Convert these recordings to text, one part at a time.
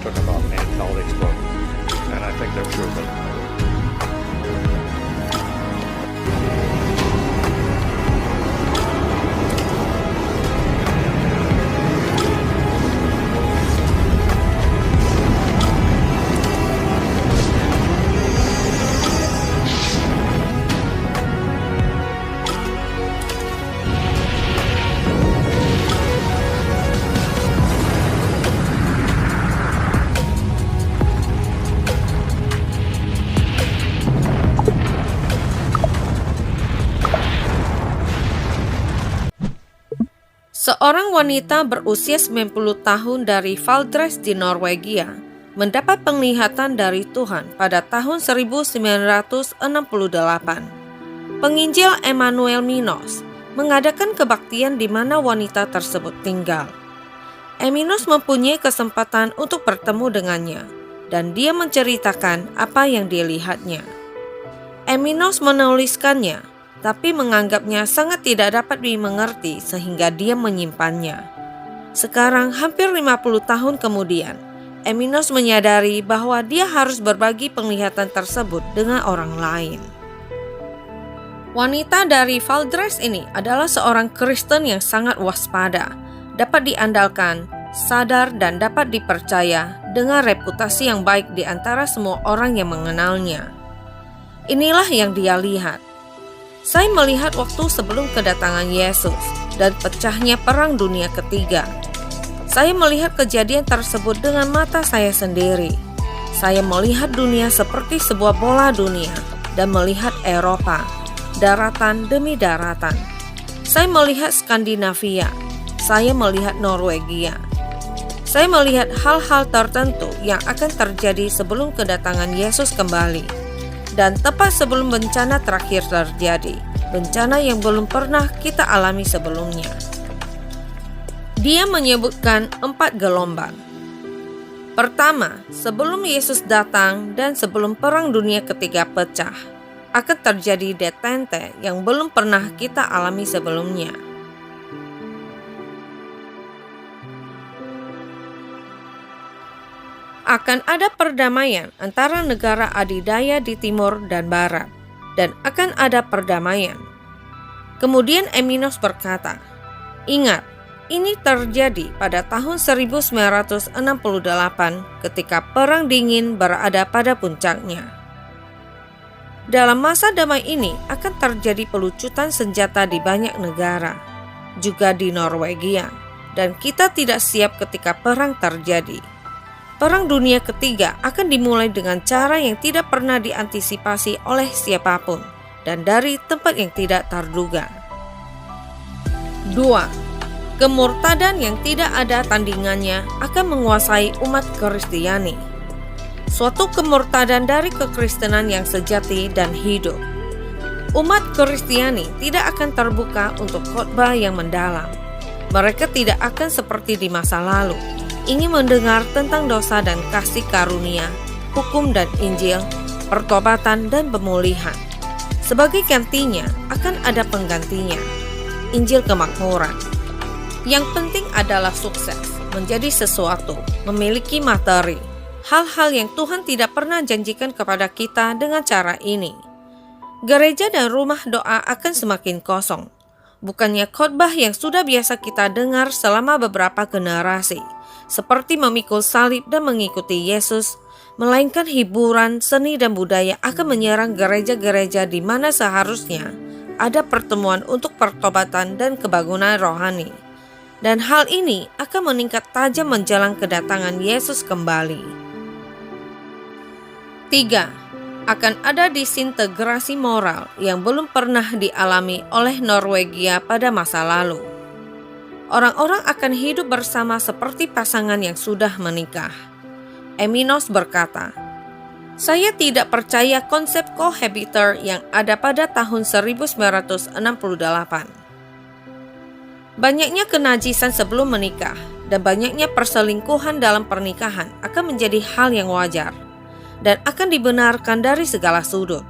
talking about man called explode. And I think they're true. Seorang wanita berusia 90 tahun dari Valdres di Norwegia mendapat penglihatan dari Tuhan pada tahun 1968. Penginjil Emmanuel Minos mengadakan kebaktian di mana wanita tersebut tinggal. Minos mempunyai kesempatan untuk bertemu dengannya dan dia menceritakan apa yang dilihatnya. Minos menuliskannya, tapi menganggapnya sangat tidak dapat dimengerti sehingga dia menyimpannya. Sekarang hampir 50 tahun kemudian, Minos menyadari bahwa dia harus berbagi penglihatan tersebut dengan orang lain. Wanita dari Valdres ini adalah seorang Kristen yang sangat waspada, dapat diandalkan, sadar dan dapat dipercaya dengan reputasi yang baik di antara semua orang yang mengenalnya. Inilah yang dia lihat. Saya melihat waktu sebelum kedatangan Yesus dan pecahnya Perang Dunia Ketiga. Saya melihat kejadian tersebut dengan mata saya sendiri. Saya melihat dunia seperti sebuah bola dunia dan melihat Eropa, daratan demi daratan. Saya melihat Skandinavia, saya melihat Norwegia. Saya melihat hal-hal tertentu yang akan terjadi sebelum kedatangan Yesus kembali. Dan tepat sebelum bencana terakhir terjadi, bencana yang belum pernah kita alami sebelumnya. Dia menyebutkan 4 gelombang. Pertama, sebelum Yesus datang dan sebelum Perang Dunia Ketiga pecah, akan terjadi detente yang belum pernah kita alami sebelumnya. Akan ada perdamaian antara negara adidaya di timur dan barat, dan akan ada perdamaian. Kemudian Minos berkata, "Ingat, ini terjadi pada tahun 1968 ketika Perang Dingin berada pada puncaknya. Dalam masa damai ini akan terjadi pelucutan senjata di banyak negara, juga di Norwegia, dan kita tidak siap ketika perang terjadi. Perang Dunia Ketiga akan dimulai dengan cara yang tidak pernah diantisipasi oleh siapapun dan dari tempat yang tidak terduga." 2. Kemurtadan yang tidak ada tandingannya akan menguasai umat Kristiani. Suatu kemurtadan dari kekristenan yang sejati dan hidup. Umat Kristiani tidak akan terbuka untuk khotbah yang mendalam. Mereka tidak akan seperti di masa lalu, ingin mendengar tentang dosa dan kasih karunia, hukum dan Injil, pertobatan dan pemulihan. Sebagai gantinya akan ada penggantinya, Injil kemakmuran. Yang penting adalah sukses, menjadi sesuatu, memiliki materi, hal-hal yang Tuhan tidak pernah janjikan kepada kita dengan cara ini. Gereja dan rumah doa akan semakin kosong. Bukannya khotbah yang sudah biasa kita dengar selama beberapa generasi, seperti memikul salib dan mengikuti Yesus, melainkan hiburan, seni dan budaya akan menyerang gereja-gereja di mana seharusnya ada pertemuan untuk pertobatan dan kebangunan rohani. Dan hal ini akan meningkat tajam menjelang kedatangan Yesus kembali. 3. Akan ada disintegrasi moral yang belum pernah dialami oleh Norwegia pada masa lalu. Orang-orang akan hidup bersama seperti pasangan yang sudah menikah. Minos berkata, "Saya tidak percaya konsep cohabiter yang ada pada tahun 1968. Banyaknya kenajisan sebelum menikah dan banyaknya perselingkuhan dalam pernikahan akan menjadi hal yang wajar dan akan dibenarkan dari segala sudut.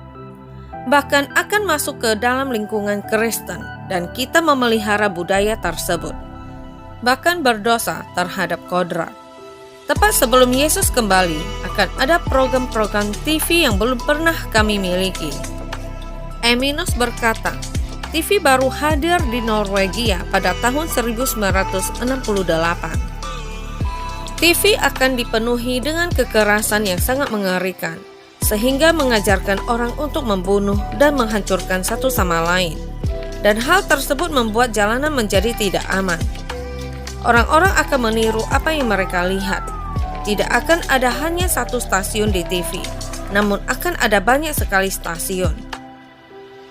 Bahkan akan masuk ke dalam lingkungan Kristen dan kita memelihara budaya tersebut, bahkan berdosa terhadap kodrat. Tepat sebelum Yesus kembali, akan ada program-program TV yang belum pernah kami miliki. Eminos berkata, TV baru hadir di Norwegia pada tahun 1968. TV akan dipenuhi dengan kekerasan yang sangat mengerikan, sehingga mengajarkan orang untuk membunuh dan menghancurkan satu sama lain. Dan hal tersebut membuat jalanan menjadi tidak aman. Orang-orang akan meniru apa yang mereka lihat. Tidak akan ada hanya satu stasiun di TV, namun akan ada banyak sekali stasiun.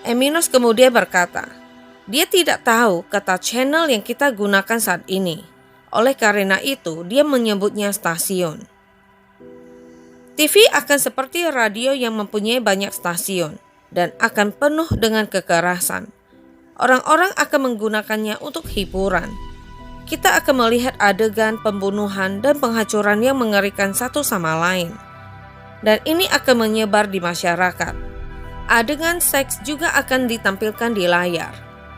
Eminos kemudian berkata, dia tidak tahu kata channel yang kita gunakan saat ini. Oleh karena itu, dia menyebutnya stasiun. TV akan seperti radio yang mempunyai banyak stasiun dan akan penuh dengan kekerasan. Orang-orang akan menggunakannya untuk hiburan. Kita akan melihat adegan pembunuhan dan penghancuran yang mengerikan satu sama lain. Dan ini akan menyebar di masyarakat. Adegan seks juga akan ditampilkan di layar.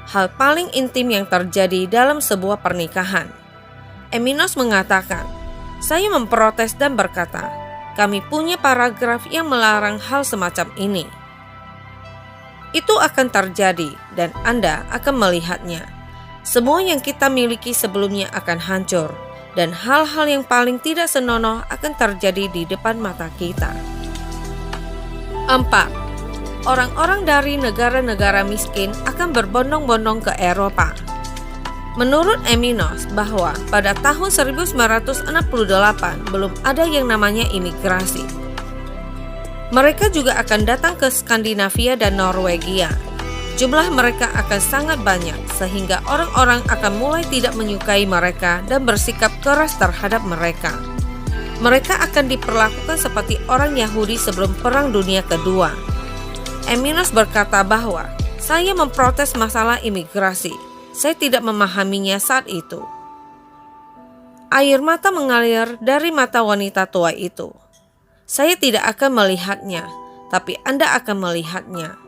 Hal paling intim yang terjadi dalam sebuah pernikahan. Eminos mengatakan, saya memprotes dan berkata, kami punya paragraf yang melarang hal semacam ini. Itu akan terjadi dan Anda akan melihatnya. Semua yang kita miliki sebelumnya akan hancur, dan hal-hal yang paling tidak senonoh akan terjadi di depan mata kita. 4. Orang-orang dari negara-negara miskin akan berbondong-bondong ke Eropa. Menurut Eminos bahwa pada tahun 1968 belum ada yang namanya imigrasi. Mereka juga akan datang ke Skandinavia dan Norwegia. Jumlah mereka akan sangat banyak sehingga orang-orang akan mulai tidak menyukai mereka dan bersikap keras terhadap mereka. Mereka akan diperlakukan seperti orang Yahudi sebelum Perang Dunia Kedua. Eminos berkata bahwa saya memprotes masalah imigrasi. Saya tidak memahaminya saat itu. Air mata mengalir dari mata wanita tua itu. Saya tidak akan melihatnya, tapi Anda akan melihatnya.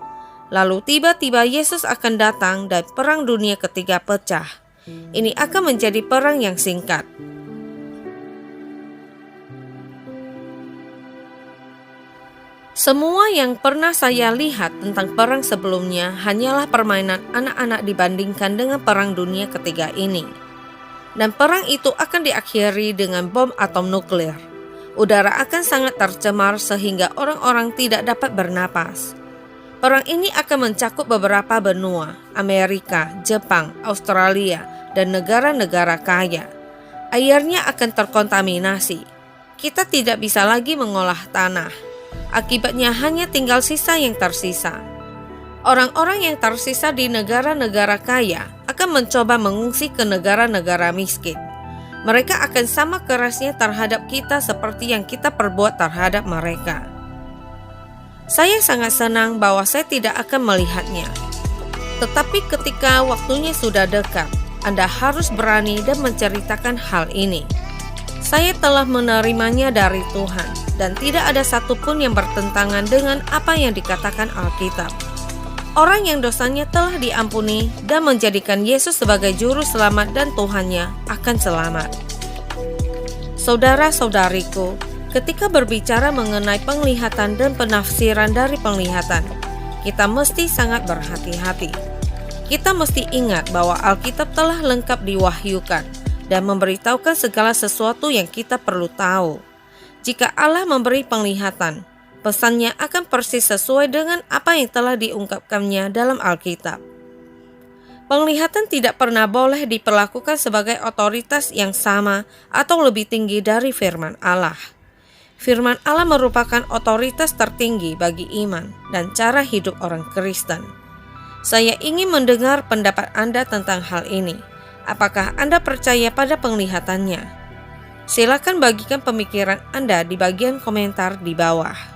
Lalu tiba-tiba Yesus akan datang dan Perang Dunia Ketiga pecah. Ini akan menjadi perang yang singkat. Semua yang pernah saya lihat tentang perang sebelumnya hanyalah permainan anak-anak dibandingkan dengan Perang Dunia Ketiga ini. Dan perang itu akan diakhiri dengan bom atom nuklir. Udara akan sangat tercemar sehingga orang-orang tidak dapat bernapas. Perang ini akan mencakup beberapa benua, Amerika, Jepang, Australia, dan negara-negara kaya. Airnya akan terkontaminasi. Kita tidak bisa lagi mengolah tanah. Akibatnya hanya tinggal sisa yang tersisa. Orang-orang yang tersisa di negara-negara kaya akan mencoba mengungsi ke negara-negara miskin. Mereka akan sama kerasnya terhadap kita seperti yang kita perbuat terhadap mereka. Saya sangat senang bahwa saya tidak akan melihatnya. Tetapi ketika waktunya sudah dekat, Anda harus berani dan menceritakan hal ini. Saya telah menerimanya dari Tuhan, dan tidak ada satupun yang bertentangan dengan apa yang dikatakan Alkitab. Orang yang dosanya telah diampuni dan menjadikan Yesus sebagai juru selamat dan Tuhannya akan selamat. Saudara-saudariku, ketika berbicara mengenai penglihatan dan penafsiran dari penglihatan, kita mesti sangat berhati-hati. Kita mesti ingat bahwa Alkitab telah lengkap diwahyukan dan memberitahukan segala sesuatu yang kita perlu tahu. Jika Allah memberi penglihatan, pesannya akan persis sesuai dengan apa yang telah diungkapkannya dalam Alkitab. Penglihatan tidak pernah boleh diperlakukan sebagai otoritas yang sama atau lebih tinggi dari firman Allah. Firman Allah merupakan otoritas tertinggi bagi iman dan cara hidup orang Kristen. Saya ingin mendengar pendapat Anda tentang hal ini. Apakah Anda percaya pada penglihatannya? Silakan bagikan pemikiran Anda di bagian komentar di bawah.